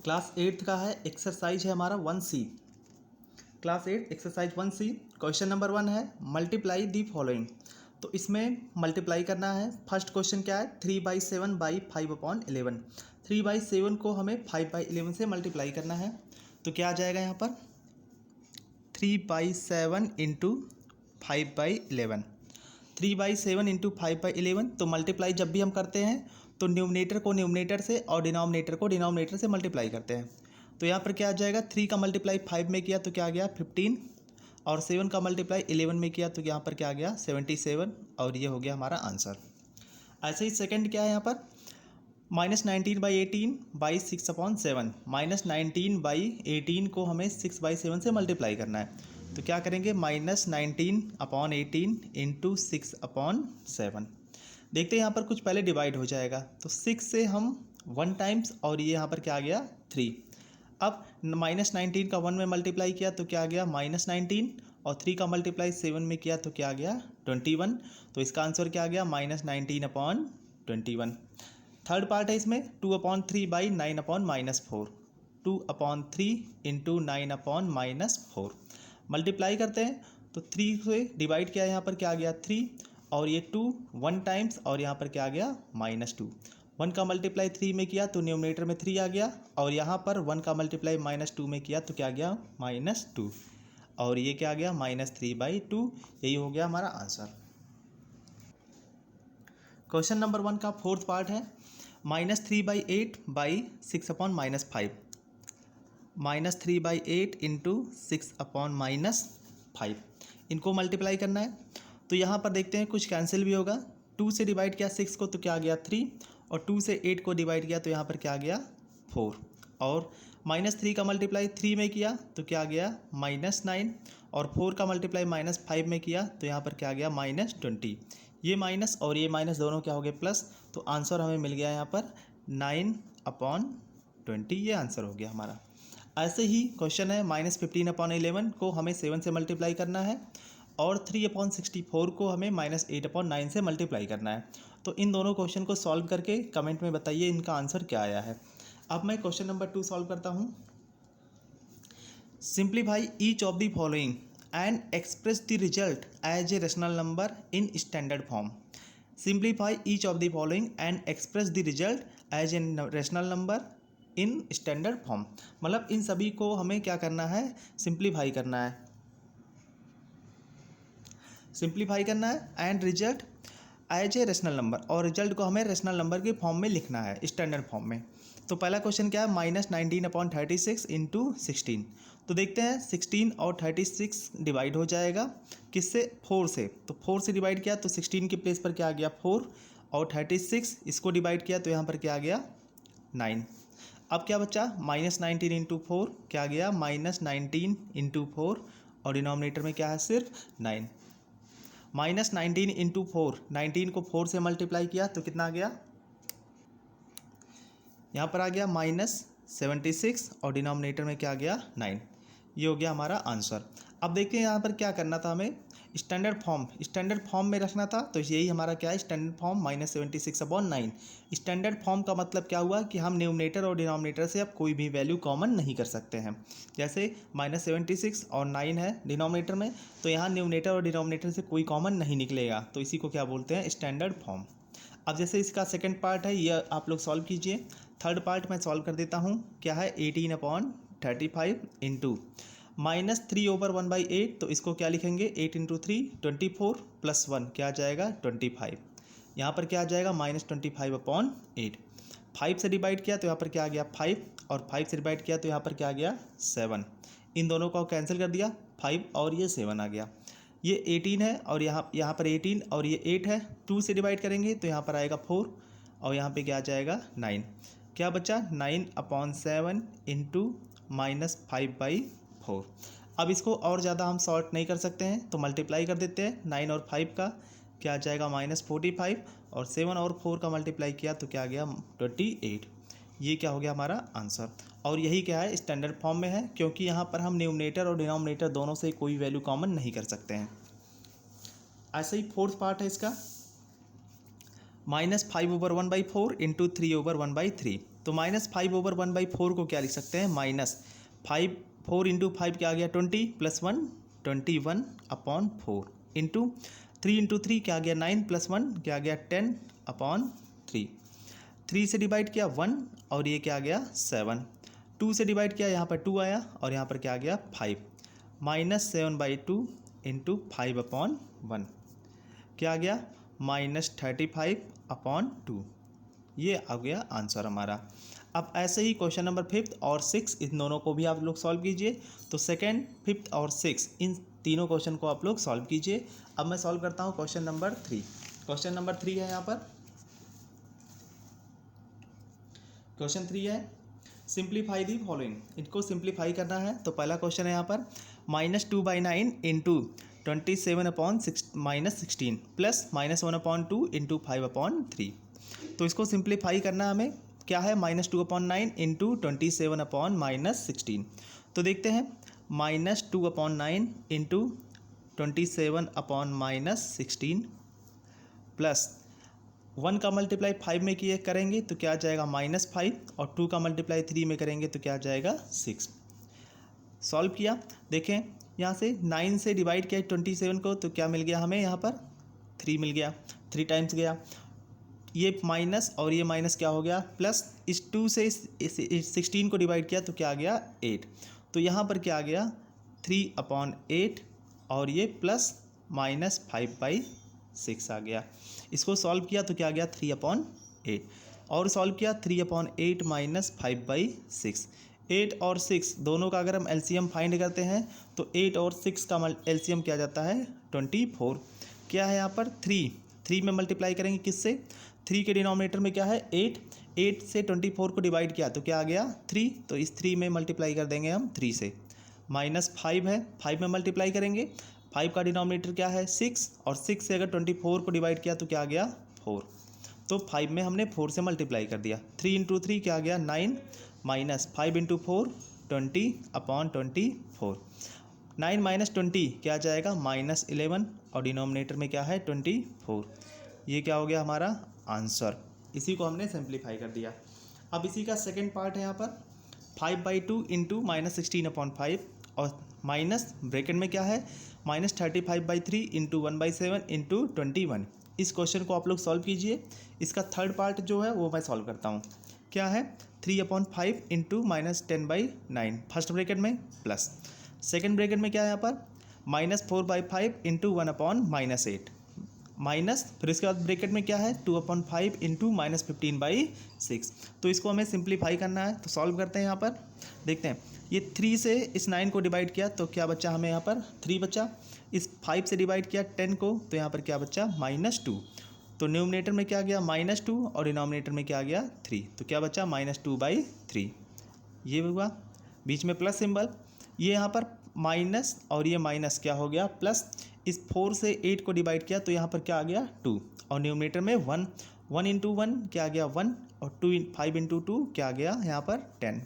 Class 8 का है, exercise है हमारा 1C। Class 8 exercise 1C। Question number 1 है मल्टीप्लाई दी फॉलोइंग। तो इसमें मल्टीप्लाई करना है। फर्स्ट क्वेश्चन क्या है, 3/7/5/11। 3/7 को हमें 5/11 से मल्टीप्लाई करना है। तो क्या आ जाएगा यहाँ पर, 3/7 इंटू 5/11। 3/7 इंटू 5/11। तो मल्टीप्लाई जब भी हम करते हैं तो न्यूमरेटर को न्यूमरेटर से और डिनोमिनेटर को डिनोमिनेटर से मल्टीप्लाई करते हैं। तो यहाँ पर क्या आ जाएगा, 3 का मल्टीप्लाई 5 में किया तो क्या आ गया 15, और 7 का मल्टीप्लाई 11 में किया तो यहाँ पर क्या आ गया 77, और ये हो गया हमारा आंसर। ऐसे ही सेकंड क्या है यहाँ पर, -19/18/6/7। -19/18 को हमें 6/7 से मल्टीप्लाई करना है। तो क्या करेंगे, -19/18 इंटू 6/7। देखते हैं यहाँ पर कुछ पहले डिवाइड हो जाएगा। तो 6 से हम 1 टाइम्स, और ये यहाँ पर क्या आ गया 3। अब -19 का 1 में मल्टीप्लाई किया तो क्या आ गया -19, और 3 का मल्टीप्लाई 7 में किया तो क्या आ गया 21। तो इसका आंसर क्या आ गया -19/21। थर्ड पार्ट है इसमें 2/3/9/-4। 2/3 इंटू 9/-4 मल्टीप्लाई करते हैं। तो 3 से डिवाइड किया, यहाँ पर क्या आ गया 3, और ये 2 1 टाइम्स, और यहाँ पर क्या आ गया -2। 1 का मल्टीप्लाई 3 में किया तो न्यूमरेटर में 3 आ गया, और यहाँ पर 1 का मल्टीप्लाई -2 में किया तो क्या आ गया -2, और ये क्या आ गया -3/2। यही हो गया हमारा आंसर। क्वेश्चन नंबर 1 का फोर्थ पार्ट है -3/8/6/-5। -3/8 इंटू 6/-5 इनको मल्टीप्लाई करना है। तो यहाँ पर देखते हैं कुछ कैंसिल भी होगा। 2 से डिवाइड किया 6 को तो क्या आ गया 3, और 2 से 8 को डिवाइड किया तो यहाँ पर क्या आ गया 4, और -3 का मल्टीप्लाई 3 में किया तो क्या आ गया -9, और 4 का मल्टीप्लाई -5 में किया तो यहाँ पर क्या आ गया -20। ये माइनस और ये माइनस दोनों क्या हो गए प्लस। तो आंसर हमें मिल गया यहाँ पर 9/20। ये आंसर हो गया हमारा। ऐसे ही क्वेश्चन है -15/11 को हमें 7 से मल्टीप्लाई करना है, और 3/64 को हमें -8/9 से मल्टीप्लाई करना है। तो इन दोनों क्वेश्चन को सॉल्व करके कमेंट में बताइए इनका आंसर क्या आया है। अब मैं क्वेश्चन नंबर 2 सॉल्व करता हूँ। Simplify each of the following and express the result as a rational number in standard form. Simplify each of the following and express the result as a rational number in standard form. मतलब इन सभी को हमें क्या करना है, simplify करना है। सिंप्लीफाई करना है and result as a rational number, और रिजल्ट को हमें रेशनल नंबर के फॉर्म में लिखना है, स्टैंडर्ड फॉर्म में। तो पहला क्वेश्चन क्या है, -19/36 इंटू 16। तो देखते हैं 16 और 36 डिवाइड हो जाएगा किससे, 4 से। तो 4 से डिवाइड किया तो 16 की प्लेस पर क्या आ गया 4, और 36 इसको डिवाइड किया तो यहाँ पर क्या आ गया 9। अब क्या बचा, -19 इंटू 4 क्या आ गया -19 इंटू 4, और डिनोमिनेटर में क्या है सिर्फ 9। -19 इंटू 4, 19 को 4 से मल्टीप्लाई किया तो कितना आ गया, यहाँ पर आ गया -76, और डिनोमिनेटर में क्या आ गया 9। ये हो गया हमारा आंसर। अब देखते हैं यहाँ पर क्या करना था हमें, स्टैंडर्ड फॉर्म में रखना था। तो यही हमारा क्या है स्टैंडर्ड फॉर्म -76/9। स्टैंडर्ड फॉर्म का मतलब क्या हुआ कि हम न्यूमरेटर और डिनोमिनेटर से अब कोई भी वैल्यू कॉमन नहीं कर सकते हैं। जैसे -76 और 9 है डिनोमिनेटर में, तो यहाँ न्यूमरेटर और डिनोमिनेटर से कोई कॉमन नहीं निकलेगा, तो इसी को क्या बोलते हैं स्टैंडर्ड फॉर्म। अब जैसे इसका सेकंड पार्ट है, यह आप लोग सॉल्व कीजिए। थर्ड पार्ट मैं सॉल्व कर देता हूँ। क्या है 18/35 इंटू -3/1/8। तो इसको क्या लिखेंगे, 8 इंटू 3 24 प्लस 1 क्या आ जाएगा 25। यहाँ पर क्या आ जाएगा -25/8। 5 से डिवाइड किया तो यहाँ पर क्या आ गया 5, और 5 से डिवाइड किया तो यहाँ पर क्या आ गया 7। इन दोनों को कैंसिल कर दिया, 5 और ये 7 आ गया। ये 18 है, और यहाँ पर 18 और ये 8 है। 2 से डिवाइड करेंगे तो यहाँ पर आएगा 4, और यहाँ पे क्या आ जाएगा 9। क्या बचा 9/7 इंटू -5/4। अब इसको और ज़्यादा हम सॉर्ट नहीं कर सकते हैं, तो मल्टीप्लाई कर देते हैं। 9 और 5 का क्या आ जाएगा -45, और 7 और 4 का मल्टीप्लाई किया तो क्या आ गया 28। ये क्या हो गया हमारा आंसर। और यही क्या है स्टैंडर्ड फॉर्म में है, क्योंकि यहाँ पर हम न्यूमरेटर और डिनोमिनेटर दोनों से कोई वैल्यू कॉमन नहीं कर सकते हैं। ऐसे ही फोर्थ पार्ट है इसका, -5/1/4 इंटू 3/1/3। तो -5/1/4 को क्या लिख सकते हैं, -5 4 इंटू 5 क्या आ गया 20 + 1 21/4 इंटू 3 इंटू 3 क्या आ गया 9 + 1 क्या आ गया 10/3। 3 से डिवाइड किया 1 और ये क्या आ गया 7। 2 से डिवाइड किया यहाँ पर 2 आया और यहाँ पर क्या आ गया 5। -7/2 इंटू 5/1 क्या आ गया -35/2। ये आ गया आंसर हमारा। अब ऐसे ही क्वेश्चन नंबर 5 और 6 इन दोनों को भी आप लोग सॉल्व कीजिए। तो 2nd, 5th और 6 इन तीनों क्वेश्चन को आप लोग सॉल्व कीजिए। अब मैं सॉल्व करता हूँ क्वेश्चन नंबर 3। क्वेश्चन नंबर 3 है यहाँ पर, क्वेश्चन 3 है सिंप्लीफाई दी फॉलोइंग। इनको सिंप्लीफाई करना है। तो पहला क्वेश्चन है यहाँ पर -2/9 इंटू 27/16 प्लस -1/2 इंटू 5/3। तो इसको सिंप्लीफाई करना हमें। क्या है -2/9 इंटू 27/16। तो देखते हैं -2/9 इंटू 27/16 प्लस 1 का मल्टीप्लाई 5 में किए करेंगे तो क्या आ जाएगा -5 और 2 का मल्टीप्लाई 3 में करेंगे तो क्या आ जाएगा 6। सॉल्व किया, देखें यहाँ से 9 से डिवाइड किया 27 को तो क्या मिल गया हमें, यहाँ पर 3 मिल गया, 3 टाइम्स गया। ये माइनस और ये माइनस क्या हो गया प्लस, इस 2 से इस 16 को डिवाइड किया तो क्या आ गया 8। तो यहाँ पर क्या आ गया 3/8 और ये प्लस -5/6 आ गया। इसको सॉल्व किया तो क्या आ गया 3/8 और सॉल्व किया 3/8 -5/6। 8 और 6 दोनों का अगर हम एलसीएम फाइंड करते हैं तो 8 और 6 का एलसीएम क्या जाता है 24। क्या है यहाँ पर 3 में मल्टीप्लाई करेंगे किससे, 3 के डिनोमिनेटर में क्या है 8 से 24 को डिवाइड किया तो क्या आ गया 3। तो इस 3 में मल्टीप्लाई कर देंगे हम 3 से। -5 है, 5 में मल्टीप्लाई करेंगे, 5 का डिनोमिनेटर क्या है 6 और 6 से अगर 24 को डिवाइड किया तो क्या आ गया 4। तो 5 में हमने 4 से मल्टीप्लाई कर दिया। 3 इंटू 3 क्या आ गया 9 -5 इंटू 4 20/24। 9 - 20 क्या आ जाएगा -11 और डिनोमिनेटर में क्या है 24। ये क्या हो गया हमारा आंसर। इसी को हमने सिंप्लीफाई कर दिया। अब इसी का सेकंड पार्ट है यहाँ पर 5/2 इंटू -16/5 और माइनस ब्रैकेट में क्या है -35/3 इंटू 1/7 इंटू 21। इस क्वेश्चन को आप लोग सॉल्व कीजिए। इसका थर्ड पार्ट जो है वो मैं सॉल्व करता हूँ। क्या है 3/5 इंटू -10/9 फर्स्ट ब्रैकेट में प्लस सेकंड ब्रैकेट में क्या है यहाँ पर -4/5 इंटू 1/8 माइनस, फिर इसके बाद ब्रैकेट में क्या है 2/5 इंटू -15/6। तो इसको हमें सिंप्लीफाई करना है। तो सॉल्व करते हैं। यहाँ पर देखते हैं ये 3 से इस 9 को डिवाइड किया तो क्या बचा हमें यहाँ पर 3 बचा। इस 5 से डिवाइड किया 10 को तो यहाँ पर क्या बचा -2। तो न्यूमरेटर में क्या गया -2 और डिनोमिनेटर में क्या गया 3। तो क्या बचा -2/3। ये हुआ, बीच में प्लस सिंबल, ये यहाँ पर माइनस और ये माइनस क्या हो गया प्लस। इस 4 से 8 को डिवाइड किया तो यहाँ पर क्या आ गया 2 और न्यूमरेटर में 1 इंटू 1 क्या आ गया 1 और 5 इंटू 2 क्या आ गया यहाँ पर 10।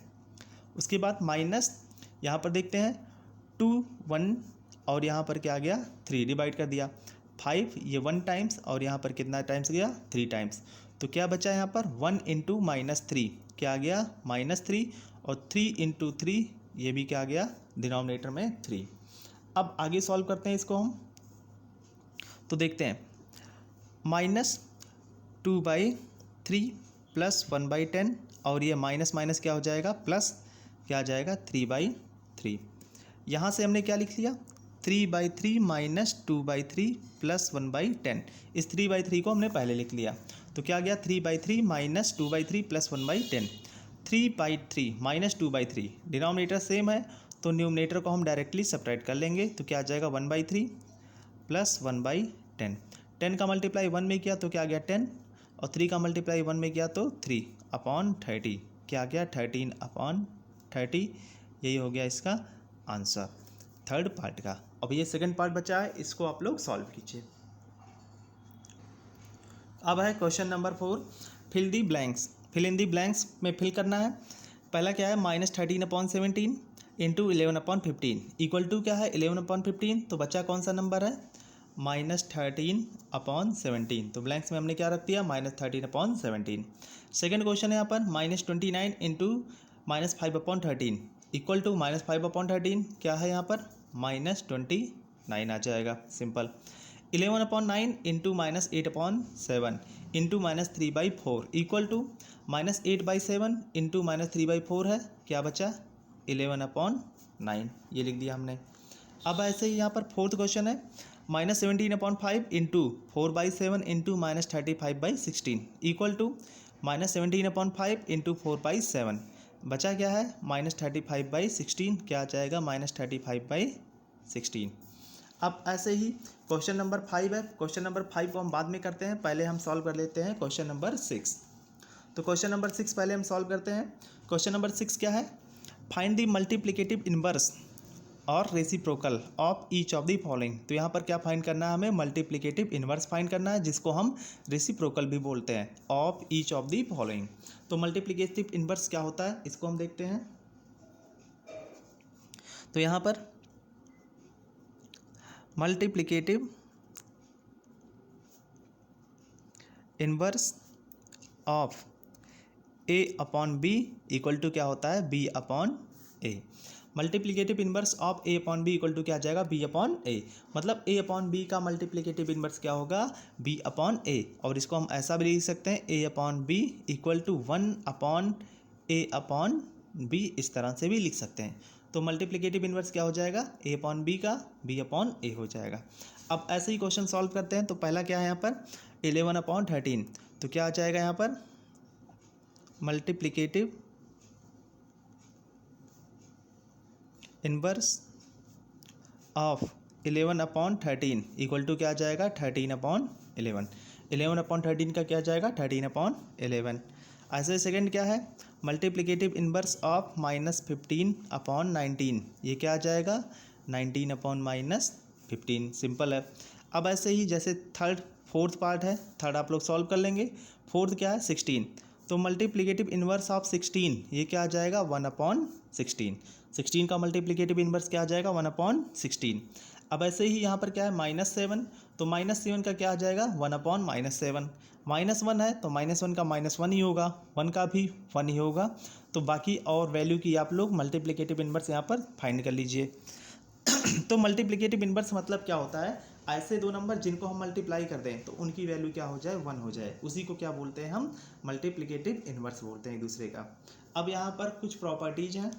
उसके बाद माइनस यहाँ पर देखते हैं 2 1 और यहाँ पर क्या आ गया 3 डिवाइड कर दिया 5 ये 1 टाइम्स और यहाँ पर कितना टाइम्स गया 3 टाइम्स। तो क्या बचा यहाँ पर 1 इंटू -3 क्या आ गया -3 और 3 इंटू 3 ये भी क्या आ गया डिनोमिनेटर में 3। अब आगे सॉल्व करते हैं इसको हम। तो देखते हैं -2/3 प्लस 1/10 और ये माइनस माइनस क्या हो जाएगा प्लस क्या आ जाएगा 3/3। यहाँ से हमने क्या लिख लिया 3/3 -2/3 प्लस 1/10। इस 3/3 को हमने पहले लिख लिया तो क्या गया 3/3 -2/3 प्लस 1/10। 3/3 -2/3 डिनोमिनेटर सेम है तो न्यूमरेटर को हम डायरेक्टली सब्ट्रैक्ट कर लेंगे तो क्या आ जाएगा 1/3 प्लस 1/10। 10 का मल्टीप्लाई 1 में किया तो क्या आ गया 10 और 3 का मल्टीप्लाई 1 में किया तो 3/30 क्या आ गया 13/30। यही हो गया इसका आंसर थर्ड पार्ट का। अब ये सेकंड पार्ट बचा है, इसको आप लोग सॉल्व कीजिए। अब है question number 4 fill the blanks. Fill in the blanks में फिल करना है। पहला क्या है -13/17 इंटू 11/15 इक्वल टू क्या है 11/15। तो बच्चा कौन सा नंबर है -13/17। तो ब्लैंक्स में हमने क्या रख दिया, -13/17। सेकेंड क्वेश्चन है यहाँ पर -29 इंटू -5/13 इक्वल टू -5/13 क्या है यहाँ पर, -29 आ जाएगा, simple. 11/9 into -8/7 into -3/4 equal to -8/7 into -3/4 है, क्या बचा 11/9, ये लिख दिया हमने। अब ऐसे ही यहाँ पर फोर्थ क्वेश्चन है -17/5 into 4/7 into -35/16 equal to -17/5 into 4/7 बचा क्या है, -35/16, क्या आ जाएगा -35/16। अब ऐसे ही क्वेश्चन नंबर 5 है, क्वेश्चन नंबर 5 को हम बाद में करते हैं, पहले हम सॉल्व कर लेते हैं क्वेश्चन नंबर 6। तो क्वेश्चन नंबर 6 पहले हम सॉल्व करते हैं। क्वेश्चन नंबर 6 क्या है, फाइंड द मल्टीप्लिकेटिव इनवर्स और reciprocal of each of the following. तो यहाँ पर क्या फाइंड करना है हमें, मल्टीप्लिकेटिव इनवर्स फाइंड करना है, जिसको हम रेसिप्रोकल भी बोलते हैं, of each of the following. तो मल्टीप्लिकेटिव इनवर्स क्या होता है, इसको हम देखते हैं। तो यहाँ पर multiplicative inverse of A/B equal to क्या होता है, B/A। Multiplicative inverse of A/B equal to क्या आ जाएगा, B/A। मतलब A/B का मल्टीप्लिकेटिव इनवर्स क्या होगा, B/A। और इसको हम ऐसा भी लिख सकते हैं, A/B इक्वल टू 1/A/B, इस तरह से भी लिख सकते हैं। तो मल्टीप्लिकेटिव इनवर्स क्या हो जाएगा, A/B का B/A हो जाएगा। अब ऐसे ही क्वेश्चन सॉल्व करते हैं। तो पहला क्या है यहाँ पर 11/13, तो क्या आ जाएगा यहाँ पर multiplicative inverse of 11/13 equal to क्या आ जाएगा 13/11। 11/13 का क्या आ जाएगा 13/11। ऐसे सेकंड क्या है मल्टीप्लिकेटिव इनवर्स ऑफ -15/19, ये क्या आ जाएगा 19/-15, सिंपल है। अब ऐसे ही जैसे फोर्थ पार्ट है, थर्ड आप लोग सॉल्व कर लेंगे। फोर्थ क्या है 16, तो मल्टीप्लिकेटिव इनवर्स ऑफ 16 ये क्या आ जाएगा 1/16। 16 का मल्टीप्लिकेटिव इनवर्स क्या आ जाएगा 1/16। अब ऐसे ही यहाँ पर क्या है -7, तो -7 का क्या आ जाएगा 1/-7। -1 है तो -1 का -1 ही होगा, 1 का भी 1 ही होगा। तो बाकी और वैल्यू की आप लोग मल्टीप्लिकेटिव इनवर्स यहाँ पर फाइंड कर लीजिए। तो मल्टीप्लिकेटिव इनवर्स मतलब क्या होता है, ऐसे दो नंबर जिनको हम मल्टीप्लाई कर दें तो उनकी वैल्यू क्या हो जाए 1 हो जाए, उसी को क्या बोलते हैं हम मल्टीप्लिकेटिव इनवर्स बोलते हैं एक दूसरे का। अब यहाँ पर कुछ प्रॉपर्टीज हैं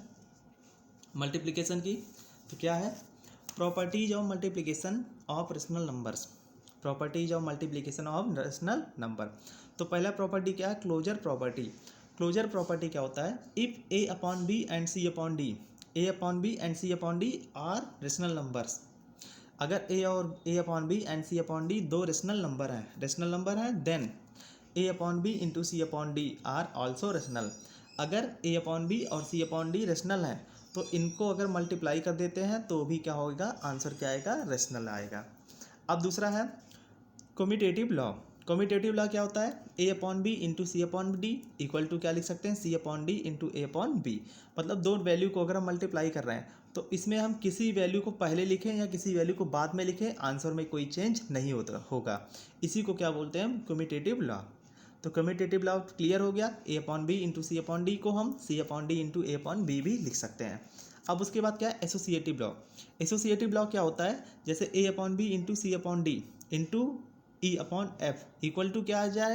मल्टीप्लिकेशन की, तो क्या है properties of multiplication of rational numbers. Properties of multiplication of rational number. तो पहला प्रॉपर्टी क्या है क्लोजर प्रॉपर्टी। क्लोजर प्रॉपर्टी क्या होता है, if A/B and C/D, A/B and C/D are rational numbers. अगर A/B एंड C/D दो रेशनल नंबर हैं then A/B into C/D are also rational. अगर A/B और C/D रेशनल हैं तो इनको अगर मल्टीप्लाई कर देते हैं तो भी क्या होगा, आंसर क्या आएगा रेशनल आएगा। अब दूसरा है कम्यूटेटिव लॉ। कम्यूटेटिव लॉ क्या होता है, A/B into C/D equal to क्या लिख सकते हैं C/D इंटू A/B। मतलब दो वैल्यू को अगर हम मल्टीप्लाई कर रहे हैं तो इसमें हम किसी वैल्यू को पहले लिखें या किसी वैल्यू को बाद में लिखें, आंसर में कोई चेंज नहीं होगा। इसी को क्या बोलते हैं हम कम्यूटेटिव लॉ। तो कम्यूटेटिव लॉ क्लियर हो गया, A/B इंटू C/D को हम C/D इंटू A/B भी लिख सकते हैं। अब उसके बाद क्या है एसोसिएटिव लॉ। एसोसिएटिव लॉ क्या होता है, जैसे A/B into C/D into E/F equal to क्या आ जा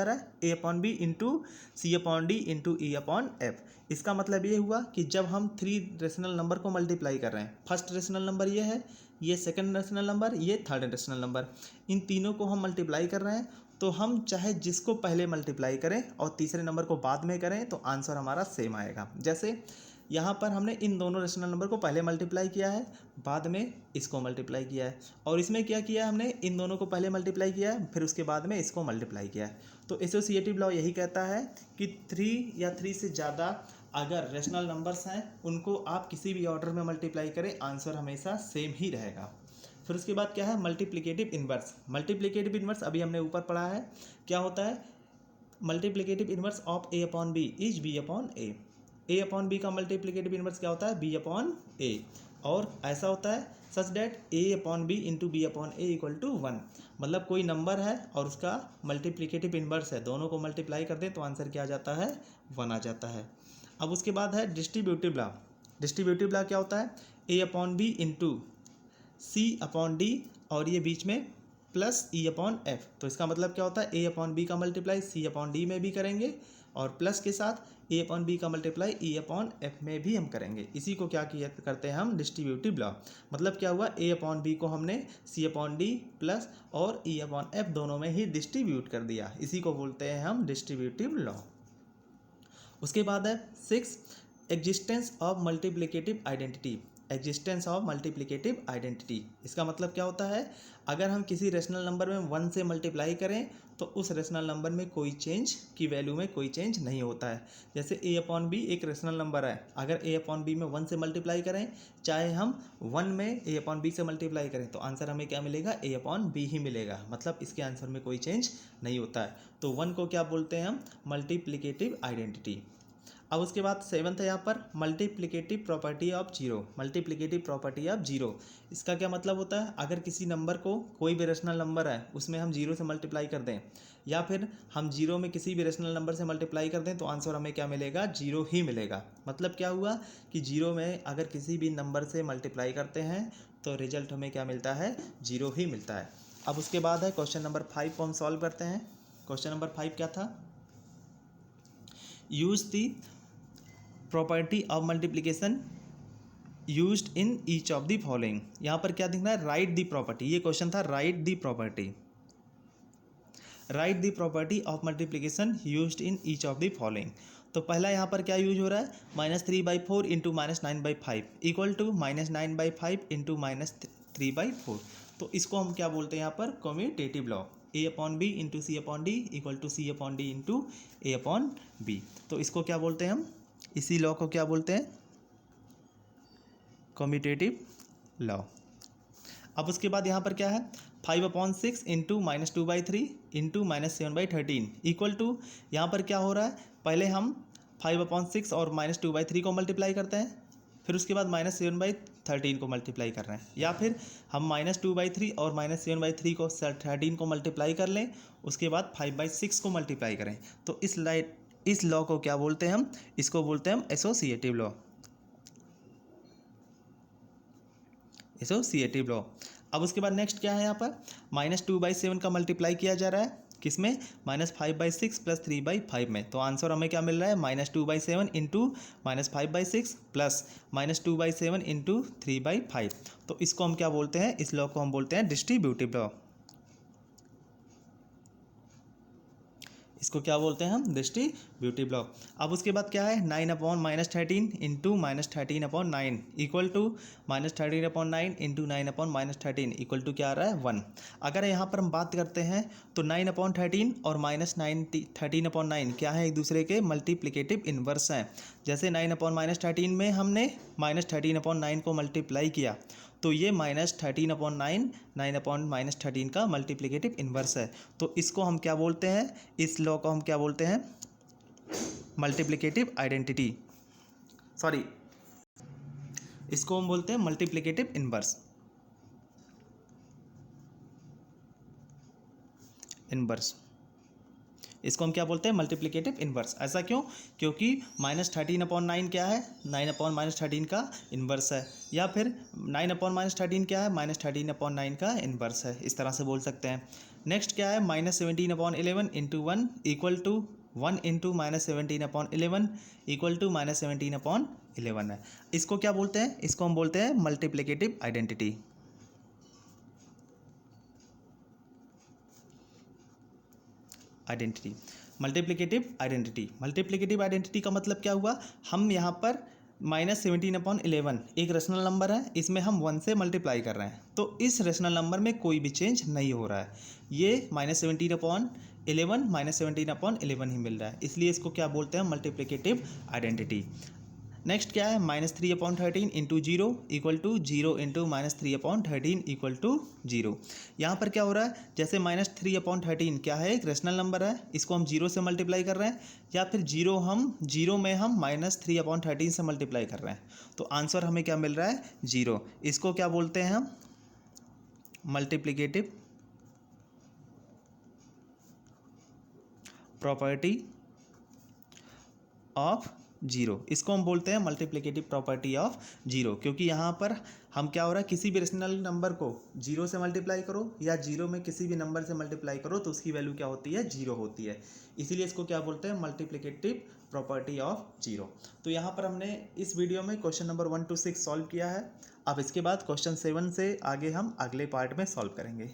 रहा है A/B into C/D into E/F। इसका मतलब ये हुआ कि जब हम 3 रेशनल नंबर को मल्टीप्लाई कर रहे हैं, फर्स्ट रेशनल नंबर ये है, ये सेकंड रेशनल नंबर, ये थर्ड रेशनल नंबर, इन तीनों को हम मल्टीप्लाई कर रहे हैं, तो हम चाहे जिसको पहले मल्टीप्लाई करें और तीसरे नंबर को बाद में करें तो आंसर हमारा सेम आएगा। जैसे यहाँ पर हमने इन दोनों रेशनल नंबर को पहले मल्टीप्लाई किया है, बाद में इसको मल्टीप्लाई किया है, और इसमें क्या किया है हमने इन दोनों को पहले मल्टीप्लाई किया है फिर उसके बाद में इसको मल्टीप्लाई किया है। तो एसोसिएटिव लॉ यही कहता है कि 3 या 3 से ज़्यादा अगर रेशनल नंबर्स हैं उनको आप किसी भी ऑर्डर में मल्टीप्लाई करें, आंसर हमेशा सेम ही रहेगा। फिर उसके बाद क्या है मल्टीप्लिकेटिव इन्वर्स। मल्टीप्लिकेटिव इन्वर्स अभी हमने ऊपर पढ़ा है, क्या होता है multiplicative inverse of A/B is B/A। A/B का मल्टीप्लिकेटिव इन्वर्स क्या होता है B/A। और ऐसा होता है such that a upon B into B upon A equal to 1, मतलब कोई नंबर है और उसका मल्टीप्लिकेटिव इन्वर्स है, दोनों को मल्टीप्लाई कर दें तो आंसर क्या आ जाता है, 1 आ जाता है। अब उसके बाद है डिस्ट्रीब्यूटिव लॉ। डिस्ट्रीब्यूटिव लॉ क्या होता है, a upon B into C upon D और ये बीच में प्लस ई अपॉन एफ। तो इसका मतलब क्या होता है, ए अपॉन बी का मल्टीप्लाई सी अपॉन डी में भी करेंगे और प्लस के साथ ए अपॉन बी का मल्टीप्लाई ई अपॉन एफ में भी हम करेंगे। इसी को क्या किया करते हैं हम, डिस्ट्रीब्यूटिव लॉ। मतलब क्या हुआ, ए अपॉन बी को हमने सी अपॉन डी प्लस और ई अपॉन एफ दोनों में ही डिस्ट्रीब्यूट कर दिया, इसी को बोलते हैं हम डिस्ट्रीब्यूटिव लॉ। उसके बाद है 6 existence of multiplicative identity. Existence of multiplicative identity, इसका मतलब क्या होता है, अगर हम किसी रेशनल नंबर में 1 से मल्टीप्लाई करें तो उस रेशनल नंबर में कोई चेंज की वैल्यू में कोई चेंज नहीं होता है। जैसे ए अपॉन बी एक रेशनल नंबर है, अगर ए अपॉन बी में 1 से मल्टीप्लाई करें, चाहे हम 1 में ए अपॉन बी से मल्टीप्लाई करें, तो आंसर हमें क्या मिलेगा, ए अपॉन बी ही मिलेगा, मतलब इसके आंसर में कोई चेंज नहीं होता है। तो 1 को क्या बोलते हैं हम, मल्टीप्लिकेटिव आइडेंटिटी। अब उसके बाद 7th है यहाँ पर multiplicative property of zero. Multiplicative property of zero, इसका क्या मतलब होता है, अगर किसी नंबर को, कोई भी रेशनल नंबर है उसमें हम जीरो से मल्टीप्लाई कर दें या फिर हम जीरो में किसी भी रेशनल नंबर से मल्टीप्लाई कर दें तो आंसर हमें क्या मिलेगा, जीरो ही मिलेगा। मतलब क्या हुआ कि जीरो में अगर किसी भी नंबर से मल्टीप्लाई करते हैं तो रिजल्ट हमें क्या मिलता है, जीरो ही मिलता है। अब उसके बाद है क्वेश्चन नंबर 5 को हम सॉल्व करते हैं। क्वेश्चन नंबर 5 क्या था, use the property of multiplication used in each of the following. यहाँ पर क्या दिख रहा है, राइट दी प्रॉपर्टी, ये क्वेश्चन था, right the property, right the property of multiplication used in each of the following. तो पहला यहाँ पर क्या यूज हो रहा है, -3/4 इंटू -9/5 इक्वल टू -9/5 इंटू -3/4। तो इसको हम क्या बोलते हैं यहाँ पर, commutative law, A upon B into C upon D equal to C upon D into A upon B. तो इसको क्या बोलते हैं हम, इसी लॉ को क्या बोलते हैं, कम्यूटेटिव लॉ। अब उसके बाद यहाँ पर क्या है, 5/6 इंटू -2/3 इंटू -7/13 इक्वल टू, यहाँ पर क्या हो रहा है, पहले हम 5/6 और -2/3 को मल्टीप्लाई करते हैं, फिर उसके बाद -7/13 को मल्टीप्लाई कर रहे हैं, या फिर हम -2/3 और -7/3 को 13 को मल्टीप्लाई कर लें, उसके बाद 5/6 को मल्टीप्लाई करें। तो इस लॉ को क्या बोलते हैं हम, इसको बोलते हैं हम एसोसिएटिव लॉ, एसोसिएटिव लॉ। अब उसके बाद नेक्स्ट क्या है, यहाँ पर -2/7 का मल्टीप्लाई किया जा रहा है, किसमें, -5/6 प्लस 3/5 में। तो आंसर हमें क्या मिल रहा है, -2/7 इंटू -5/6 प्लस -2/7 इंटू 3/5। तो इसको हम क्या बोलते हैं, इस लॉ को हम बोलते हैं डिस्ट्रीब्यूटिव लॉ, इसको क्या बोलते हैं हम, डिस्ट्रीब्यूटिव लॉ। अब उसके बाद क्या है, 9/-13 into -13/9 equal to -13/9 into 9/-13 equal to क्या आ रहा है, 1। अगर यहाँ पर हम बात करते हैं तो 9/13 और -13/9 क्या है, एक दूसरे के मल्टीप्लिकेटिव इन्वर्स हैं। जैसे 9/-13 में हमने -13/9 को मल्टीप्लाई किया, तो ये -13/9 9/-13 का मल्टीप्लिकेटिव इन्वर्स है। तो इसको हम क्या बोलते हैं, इस लॉ को हम क्या बोलते हैं, मल्टीप्लिकेटिव आइडेंटिटी, सॉरी, इसको हम बोलते हैं मल्टीप्लिकेटिव इन्वर्स, इसको हम क्या बोलते हैं, मल्टीप्लिकेटिव इन्वर्स। ऐसा क्यों, क्योंकि -13/9 क्या है, 9/-13 का इन्वर्स है, या फिर 9/-13 क्या है, -13/9 का इन्वर्स है, इस तरह से बोल सकते हैं। नेक्स्ट क्या है, -17/11 into 1 equal to 1 into -17/11 equal to -17/11 है। इसको क्या बोलते हैं, इसको हम बोलते हैं multiplicative identity, multiplicative identity. Multiplicative identity का मतलब क्या हुआ, हम यहाँ पर -17/11 एक रेशनल नंबर है, इसमें हम 1 से मल्टीप्लाई कर रहे हैं, तो इस रेशनल नंबर में कोई भी चेंज नहीं हो रहा है, ये -17/11 -17/11 ही मिल रहा है, इसलिए इसको क्या बोलते हैं, मल्टीप्लिकेटिव आइडेंटिटी। नेक्स्ट क्या है, -3/13 into zero equal to zero into -3/13 equal to zero. यहाँ पर क्या हो रहा है, जैसे -3/13 क्या है, एक रेशनल नंबर है, इसको हम जीरो से मल्टीप्लाई कर रहे हैं, या फिर जीरो में हम -3/13 से मल्टीप्लाई कर रहे हैं, तो आंसर हमें क्या मिल रहा है, जीरो। इसको क्या बोलते हैं हम, मल्टीप्लिकेटिव प्रॉपर्टी ऑफ जीरो। इसको हम बोलते हैं मल्टीप्लिकेटिव प्रॉपर्टी ऑफ जीरो, क्योंकि यहाँ पर हम क्या हो रहा है, किसी भी रेशनल नंबर को जीरो से मल्टीप्लाई करो या जीरो में किसी भी नंबर से मल्टीप्लाई करो तो उसकी वैल्यू क्या होती है, जीरो होती है। इसीलिए इसको क्या बोलते हैं, मल्टीप्लिकेटिव प्रॉपर्टी ऑफ जीरो। तो यहाँ पर हमने इस वीडियो में क्वेश्चन नंबर 1 to 6 सॉल्व किया है। अब इसके बाद क्वेश्चन 7 से आगे हम अगले पार्ट में सॉल्व करेंगे।